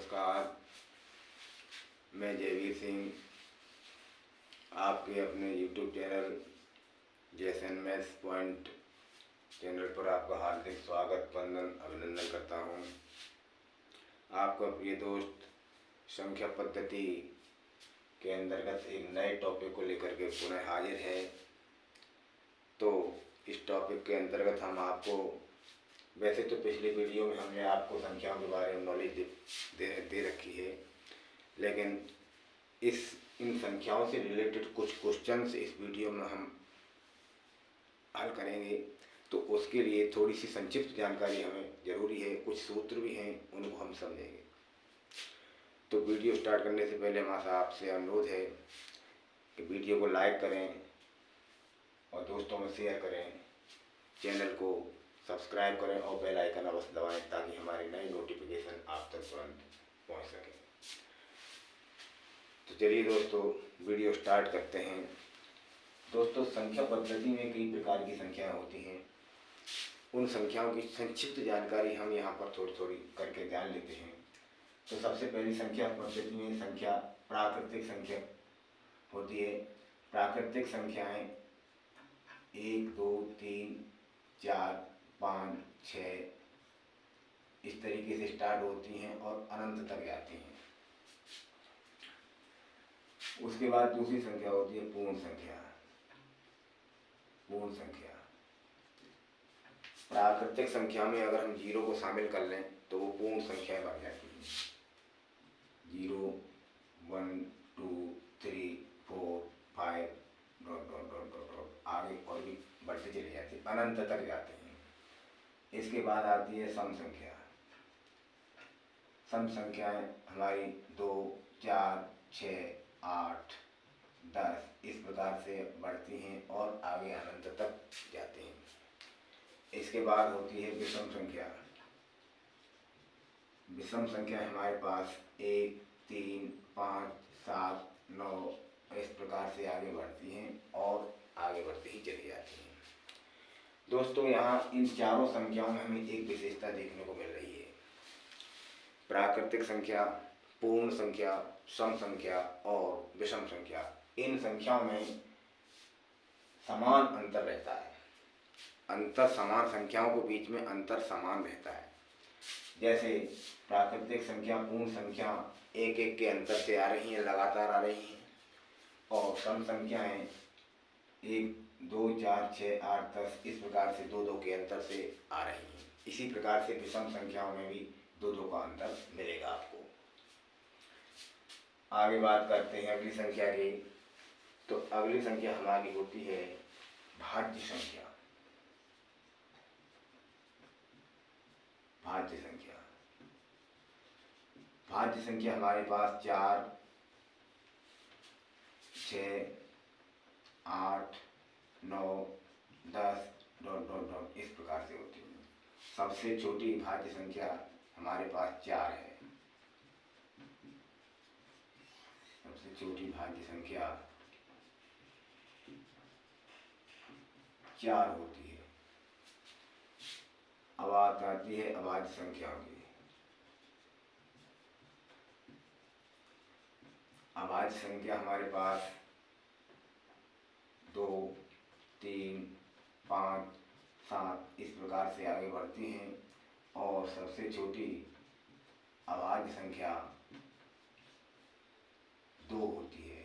नमस्कार। मैं जयवीर सिंह आपके अपने YouTube चैनल जैसन मैथ्स पॉइंट चैनल पर आपका हार्दिक स्वागत वंदन अभिनंदन करता हूँ। आपका प्रिय दोस्त संख्या पद्धति के अंतर्गत एक नए टॉपिक को लेकर के पुनः हाजिर है। तो इस टॉपिक के अंतर्गत हम आपको, वैसे तो पिछली वीडियो में हमने आपको संख्याओं के बारे में नॉलेज दे रखी है, लेकिन इन संख्याओं से रिलेटेड कुछ क्वेश्चंस इस वीडियो में हम हल करेंगे। तो उसके लिए थोड़ी सी संक्षिप्त जानकारी हमें ज़रूरी है, कुछ सूत्र भी हैं उनको हम समझेंगे। तो वीडियो स्टार्ट करने से पहले हमारा आपसे अनुरोध है कि वीडियो को लाइक करें और दोस्तों में शेयर करें, चैनल को सब्सक्राइब करें और बेल आइकन अवश्य दबाएं ताकि हमारी नई नोटिफिकेशन आप तक तुरंत पहुंच सके। तो चलिए दोस्तों वीडियो स्टार्ट करते हैं। दोस्तों संख्या पद्धति में कई प्रकार की संख्याएं होती हैं। उन संख्याओं की संक्षिप्त जानकारी हम यहाँ पर थोड़ी थोड़ी करके जान लेते हैं। तो सबसे पहली संख्या पद्धति में संख्या प्राकृतिक संख्या होती है। प्राकृतिक संख्याएं 1, 2, 3, 4, 5, 6 इस तरीके से स्टार्ट होती हैं और अनंत तक जाती हैं। उसके बाद दूसरी संख्या होती है पूर्ण संख्या। पूर्ण संख्या प्राकृतिक संख्या में अगर हम 0 को शामिल कर लें तो वो पूर्ण संख्या बन जाती है। 0, 1, 2, 3, 4, 5 dot dot dot dot dot आगे और भी बढ़ते चले जाते हैं, अनंत तक जाते हैं। इसके बाद आती है सम संख्या। सम संख्याएं हमारी 2, 4, 6, 8, 10 इस प्रकार से बढ़ती हैं और आगे अनंत तक जाती हैं। इसके बाद होती है विषम संख्या। विषम संख्या हमारे पास 1, 3, 5, 7, 9 इस प्रकार से आगे बढ़ती हैं और आगे बढ़ती ही चली जाती हैं। दोस्तों यहाँ इन चारों संख्याओं में हमें एक विशेषता देखने को मिल रही है। प्राकृतिक संख्या, पूर्ण संख्या, सम संख्या और विषम संख्या, इन संख्याओं में समान अंतर रहता है। अंतर समान संख्याओं के बीच में अंतर समान रहता है। जैसे प्राकृतिक संख्या, पूर्ण संख्या 1-1 के अंतर से आ रही हैं, लगातार आ रही हैं, और सम संख्याएं 1, 2, 4, 6, 8, 10 इस प्रकार से 2-2 के अंतर से आ रही हैं। इसी प्रकार से विषम संख्याओं में भी 2-2 का अंतर मिलेगा आपको। आगे बात करते हैं अगली संख्या की। तो अगली संख्या हमारी होती है भाज्य संख्या। भाज्य संख्या, भाज्य संख्या हमारे पास 4, 6, 8, 9, 10 डॉट डॉट डॉट इस प्रकार से होती है। सबसे छोटी भाज्य संख्या हमारे पास 4 है। सबसे छोटी भाज्य संख्या 4 होती है। अब बात आती है अभाज्य संख्याओं की। अभाज्य संख्या हमारे पास 2, 3, 5, 7 इस प्रकार से आगे बढ़ती हैं और सबसे छोटी अभाज्य संख्या 2 होती है।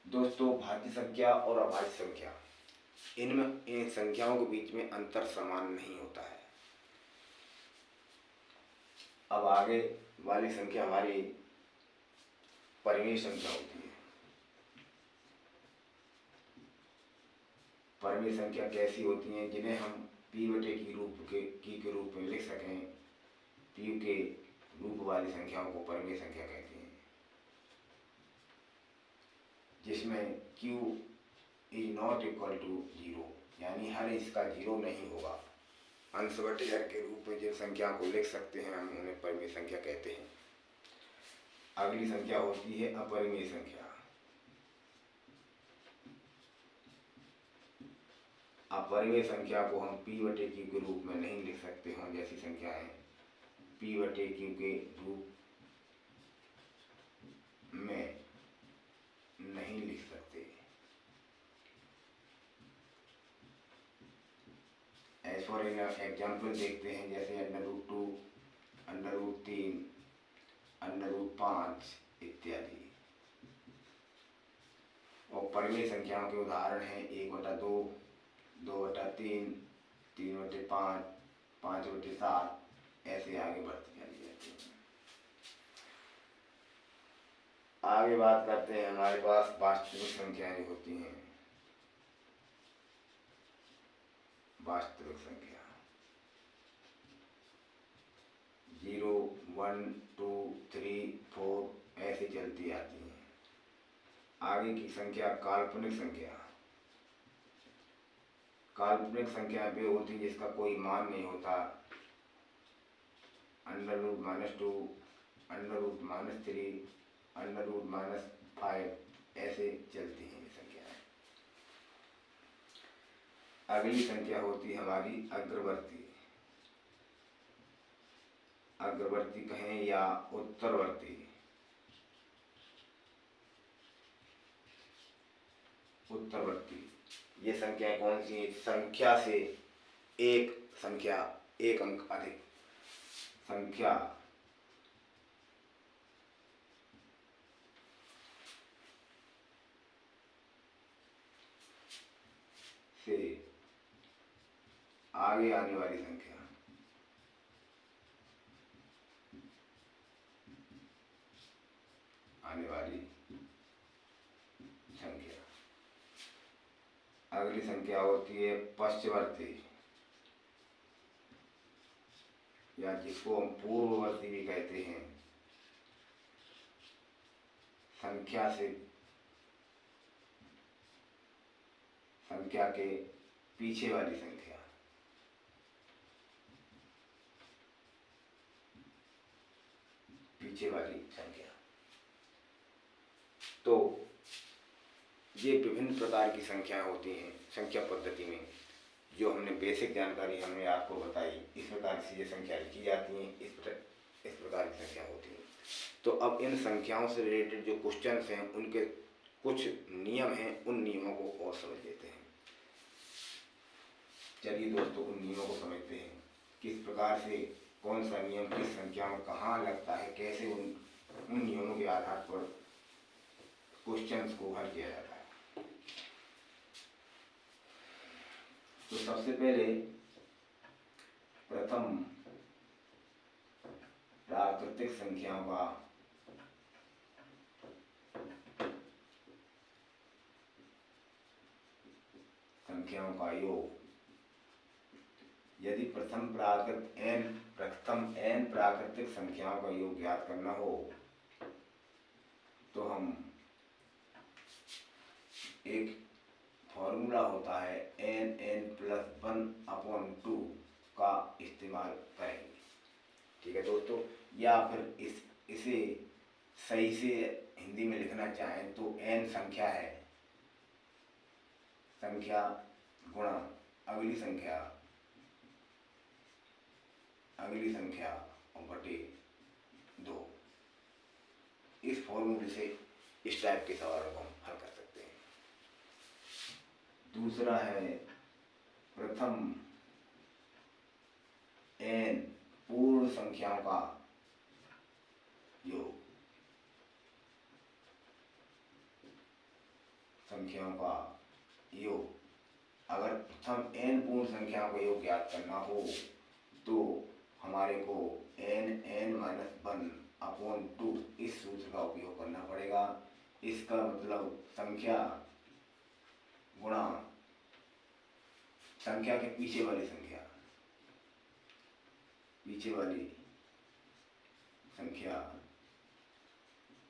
दोस्तों भाज्य संख्या और अभाज्य संख्या, इन संख्याओं के बीच में अंतर समान नहीं होता है। अब आगे वाली संख्या हमारी परिमेय संख्या होती है। परिमेय संख्या कैसी होती हैं? जिन्हें हम p/q के रूप में लिख सकें। p के रूप वाली संख्याओं को परिमेय संख्या कहते हैं, जिसमें q is not equal to 0, यानी हर इसका 0 नहीं होगा। अंश/हर के रूप में जिन संख्या को लिख सकते हैं हम उन्हें परिमेय संख्या कहते हैं। अगली संख्या होती है अपरिमेय संख्या। अपरिमेय संख्या को हम p बटे q के रूप में नहीं लिख सकते हों जैसी संख्याएं p बटे q के रूप में नहीं लिख सकते। एज फॉर एग्जाम्पल देखते हैं, जैसे √2, √3, √5 इत्यादि। और परिमेय संख्याओं के उदाहरण हैं 1/2, 2/3, 3/5, 5/7, ऐसे आगे बढ़ती चली जाती है। आगे बात करते हैं, हमारे पास वास्तविक संख्याएं होती हैं। वास्तविक संख्या 0, 1, 2, 3, 4 ऐसे चलती आती हैं। आगे की संख्या काल्पनिक संख्या। काल्पनिक संख्या वे होती जिसका कोई मान नहीं होता। √-2, √-3, √-5 ऐसे चलती हैं ये संख्याएं। अगली संख्या होती हमारी अग्रवर्ती। अग्रवर्ती कहें या उत्तरवर्ती। उत्तरवर्ती ये संख्याएं कौन सी? संख्या से एक संख्या, एक अंक अधिक। संख्या से आगे आने वाली संख्या। आने वाली संख्या। अगली संख्या होती है पश्चवर्ती, या जिसको हम पूर्ववर्ती भी कहते हैं। संख्या से संख्या के पीछे वाली संख्या। पीछे वाली संख्या। तो ये विभिन्न प्रकार की संख्याएं होती हैं संख्या पद्धति में, जो हमने बेसिक जानकारी हमने आपको बताई। इस प्रकार से ये संख्या लिखी जाती हैं, इस प्रकार की संख्या होती है। तो अब इन संख्याओं से रिलेटेड जो क्वेश्चंस हैं उनके कुछ नियम हैं, उन नियमों को और समझ लेते हैं। चलिए दोस्तों, उन नियमों को समझते हैं। किस प्रकार से कौन सा नियम किस संख्या में कहाँ लगता है, कैसे उन नियमों के आधार पर क्वेश्चंस को हल किया जाता है। तो सबसे पहले प्रथम प्राकृतिक संख्याओं का योग। यदि प्रथम n प्राकृतिक संख्याओं का योग ज्ञात करना हो तो हम एक फॉर्मूला होता है n+1/2 का इस्तेमाल करेंगे। ठीक है दोस्तों, या फिर इसे सही से हिंदी में लिखना चाहें तो n संख्या है, संख्या गुणा अगली संख्या और बटे 2। इस फॉर्मूले से इस टाइप के सवालों को हम हल कर सकते हैं। दूसरा है प्रथम n पूर्ण संख्याओं का योग। अगर प्रथम n पूर्ण संख्याओं का योग ज्ञात करना हो तो हमारे को n(n-1/2) इस सूत्र का उपयोग करना पड़ेगा। इसका मतलब संख्या गुणा संख्या के पीछे वाली संख्या,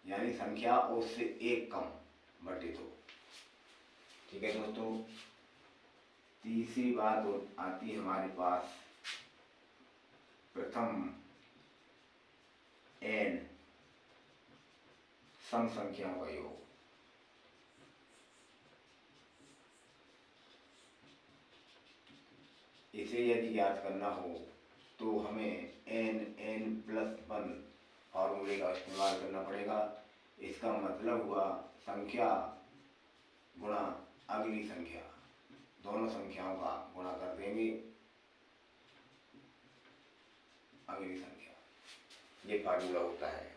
यानी संख्या उससे एक कम बटे 2। ठीक है दोस्तों, तीसरी बात आती है हमारे पास प्रथम n सम संख्याओं का योग। इसे यदि ज्ञात करना हो तो हमें n+1 फार्मूले का इस्तेमाल करना पड़ेगा। इसका मतलब हुआ संख्या गुणा अगली संख्या, दोनों संख्याओं का गुणा कर देंगे अगली संख्या, ये फार्मूला होता है।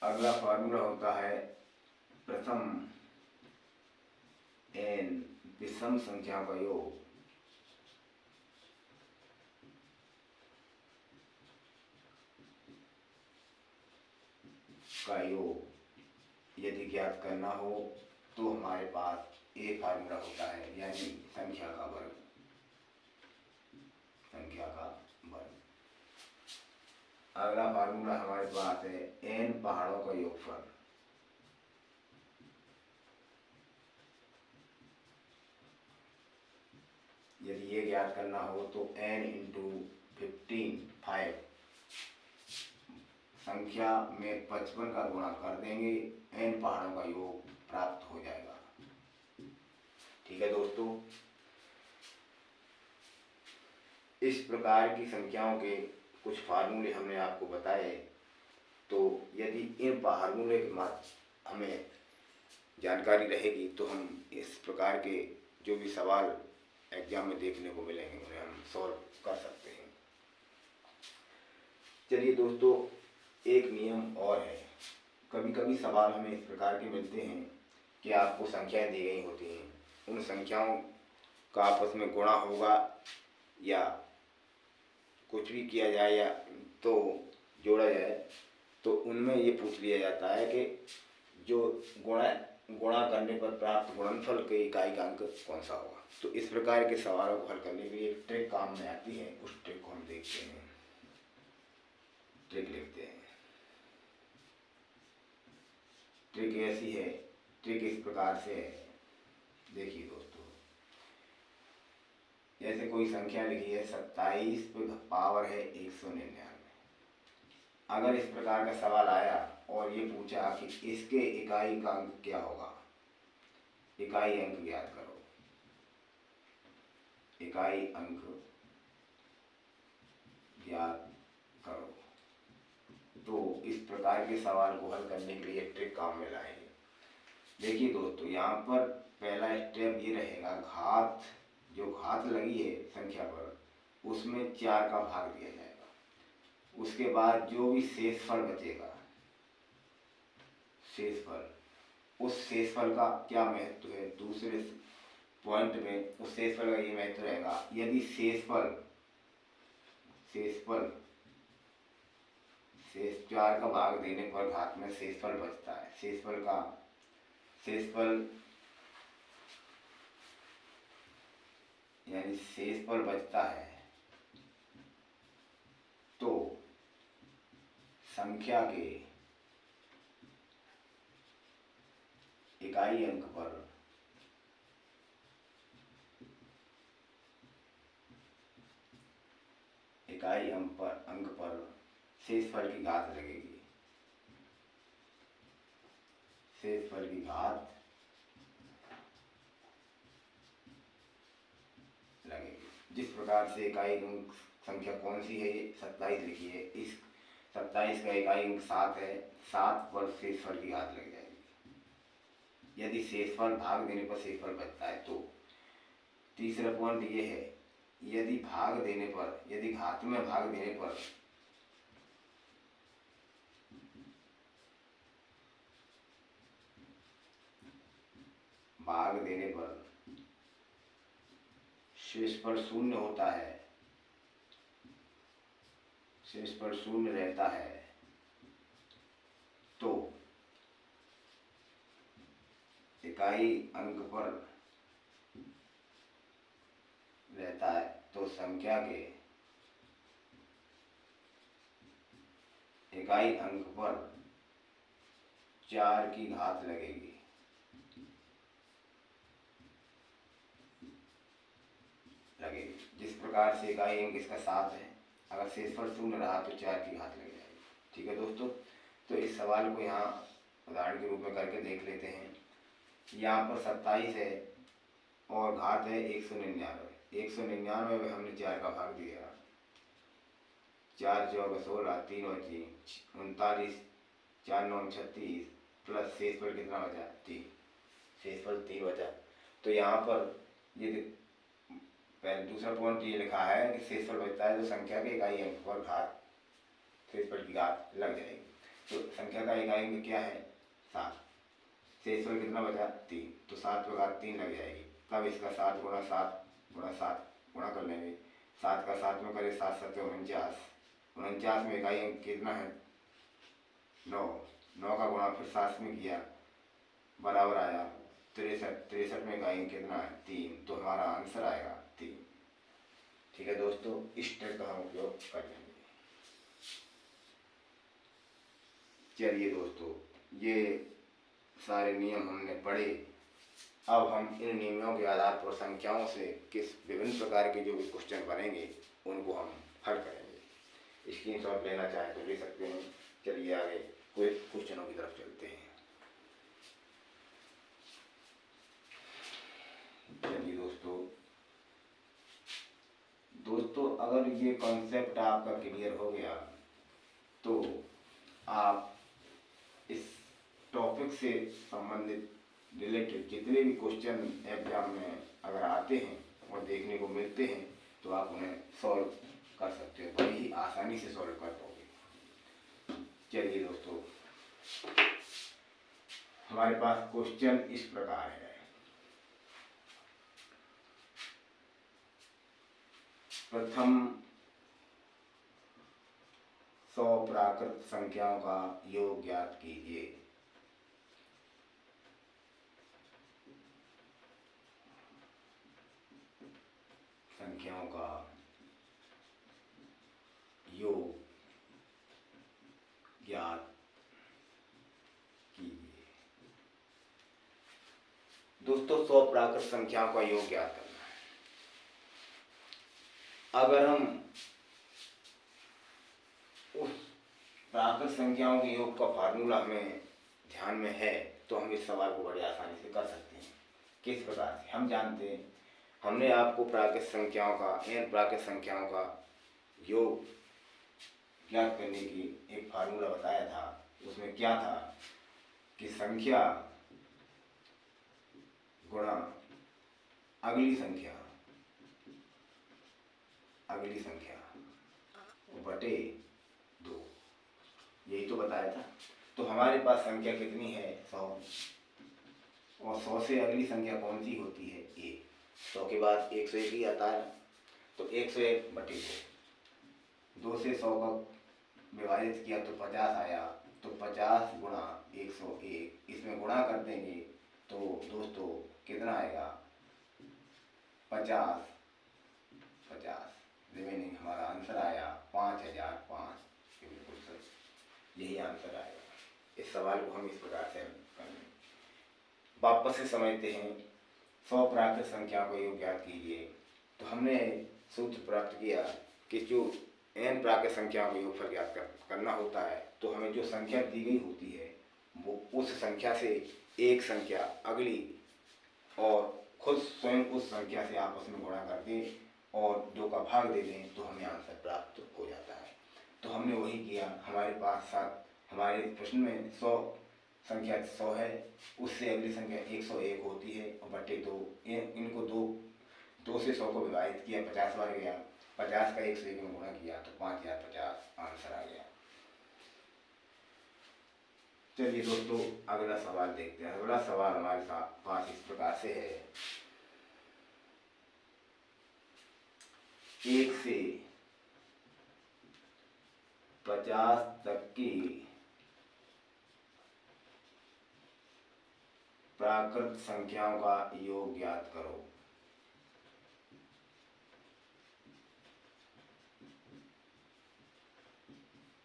अगला फार्मूला होता है प्रथम n विषम संख्याओं का योग यदि ज्ञात करना हो तो हमारे पास ये फार्मूला होता है, यानी संख्या का वर्ग। अगला फार्मूला हमारे पास है n पहाड़ों का योगफल। यदि ये ज्ञात करना हो तो n × 15 संख्या में 55 का गुणा कर देंगे, n पहाड़ों का योग प्राप्त हो जाएगा। ठीक है दोस्तों, इस प्रकार की संख्याओं के कुछ फार्मूले हमने आपको बताए। तो यदि इन फार्मूले के माध्यम हमें जानकारी रहेगी तो हम इस प्रकार के जो भी सवाल एग्जाम में देखने को मिलेंगे उन्हें हम सॉल्व कर सकते हैं। चलिए दोस्तों, एक नियम और है। कभी कभी सवाल हमें इस प्रकार के मिलते हैं कि आपको संख्याएं दी गई होती हैं, उन संख्याओं का आपस में गुणा होगा या कुछ भी किया जाए या तो जोड़ा जाए, तो उनमें ये पूछ लिया जाता है कि जो गुणा करने पर प्राप्त गुणनफल के इकाई का अंक कौन सा होगा। तो इस प्रकार के सवालों को हल करने के लिए एक ट्रिक काम में आती है, उस ट्रिक को हम देखते हैं। ट्रिक लिखते हैं। ट्रिक ऐसी है, ट्रिक इस प्रकार से है। देखिए दोस्तों, जैसे कोई संख्या लिखी है 27 पे पावर है 199। अगर इस प्रकार का सवाल आया और ये पूछा कि इसके इकाई का अंक क्या होगा, इकाई अंक ज्ञात करो, इकाई अंक ज्ञात करो, तो इस प्रकार के सवाल को हल करने के लिए ट्रिक काम में लाएंगे। देखिए दोस्तों, यहाँ पर पहला स्टेप ये रहेगा, घात जो घात लगी है संख्या पर उसमें 4 का भाग दिया जाएगा। उसके बाद जो भी शेषफल बचेगा, शेषफल, उस शेषफल का क्या महत्व है, दूसरे पॉइंट में उस शेषफल का ये महत्व रहेगा। यदि शेषफल शेष 4 का भाग देने पर घात में शेषफल बचता है, शेषफल यानी शेषफल बचता है, तो संख्या के इकाई अंक पर अंक पर शेषफल की घात लगेगी। शेषफल की घात लगेगी। जिस प्रकार से इकाई अंक संख्या कौन सी है, ये 27 लिखी है, इस 27 का इकाई अंक 7 है, 7 पर शेषफल की घात लग जाएगी। यदि शेषफल भाग देने पर शेषफल बचता है तो तीसरा पॉइंट ये है, यदि भाग देने पर, यदि घात में भाग देने पर शेषफल शून्य होता है, शेषफल शून्य रहता है, तो इकाई अंक पर रहता है, तो संख्या के इकाई अंक पर 4 की घात लगेगी। जिस प्रकार से इकाई अंक इसका 7 है, अगर शेषफल शून्य रहा तो 4 की घात लग जाएगी। ठीक है दोस्तों, तो इस सवाल को यहाँ उदाहरण के रूप में करके देख लेते हैं। यहाँ पर 27 है और घात है 199। 199 में हमने 4 का भाग दिया, 4 चौके 16, 3 बची 39, 4 9 36 प्लस शेषफल कितना बचा 3, शेषफल 3 बचा। तो यहाँ पर ये पहले दूसरा पॉइंट ये लिखा है कि शेषफल बचता है तो संख्या के इकाई अंक पर घात, शेषफल की घात लग जाएगी। तो संख्या का इकाई अंक क्या है 7, शेषफल कितना बचा 3, तो 7 पर घात 3 लग जाएगी। तब इसका 7 गुणा 7 गुणा 7 गुणा कर लेंगे, 7 का 7 में करें 7 7 49, 49 में इकाई अंक कितना है 9, 9 का गुणा फिर 7 में किया बराबर आया 63, 63 में इकाई अंक कितना है 3, तो हमारा आंसर आएगा 3। ठीक है दोस्तों, इस ट्रिक का हम उपयोग कर लेंगे। चलिए दोस्तों, ये सारे नियम हमने पढ़े। अब हम इन नियमों के आधार पर संख्याओं से किस विभिन्न प्रकार के जो भी क्वेश्चन बनेंगे उनको हम हल करेंगे। स्क्रीनशॉट लेना चाहें तो ले सकते हैं। चलिए आगे कोई क्वेश्चनों की तरफ चलते हैं। चलिए दोस्तों अगर ये कॉन्सेप्ट आपका क्लियर हो गया तो आप इस टॉपिक से संबंधित रिलेटेड जितने भी क्वेश्चन एग्जाम में अगर आते हैं और देखने को मिलते हैं तो आप उन्हें सॉल्व कर सकते हो, बड़ी ही आसानी से सॉल्व कर पाओगे। चलिए दोस्तों, हमारे पास क्वेश्चन इस प्रकार है। प्रथम 100 प्राकृत संख्याओं का योग ज्ञात कीजिए। संख्याओं का योग ज्ञात कीजिए। दोस्तों 100 प्राकृत संख्याओं का योग ज्ञात करना है। अगर हम उस प्राकृत संख्याओं के योग का फार्मूला हमें ध्यान में है तो हम इस सवाल को बड़ी आसानी से कर सकते हैं। किस प्रकार से हम जानते हैं, हमने आपको प्राकृत संख्याओं का n प्राकृत संख्याओं का योग ज्ञात करने की एक फार्मूला बताया था। उसमें क्या था कि संख्या गुणा अगली संख्या बटे 2, यही तो बताया था। तो हमारे पास संख्या कितनी है 100, और 100 से अगली संख्या कौन सी होती है 1, 100 के बाद 101 ही आता है। तो 101 बटे 2, 2 से 100 का विभाजित किया तो 50 आया, तो 50 गुणा 101, इसमें गुणा कर देंगे तो दोस्तों कितना आएगा 50, रिमेनिंग हमारा आंसर आया 5005। बिल्कुल सही, यही आंसर आएगा। इस सवाल को हम इस प्रकार से करेंगे। वापस से समझते हैं। 100 प्राकृत संख्या को योग ज्ञात कीजिए। तो हमने सूत्र प्राप्त किया कि जो n प्राकृत संख्याओं का योगफल ज्ञात करना होता है तो हमें जो संख्या दी गई होती है वो उस संख्या से एक संख्या अगली और खुद स्वयं उस संख्या से आपस में गुणा कर दें और 2 का भाग दे दें तो हमें आंसर प्राप्त हो जाता है। तो हमने वही किया। हमारे पास हमारे प्रश्न में 100 संख्या 100 है, उससे अगली संख्या 101 होती है और बटे 2, इनको 2 से 100 को विभाजित किया, 50 बार गया, 50 का 101 में गुणा किया तो 5050 आंसर आ गया। चलिए दोस्तों अगला सवाल देखते हैं। अगला सवाल हमारे पास इस प्रकार से है। 1 से 50 तक की प्राकृत संख्याओं का योग ज्ञात करो।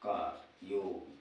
का योग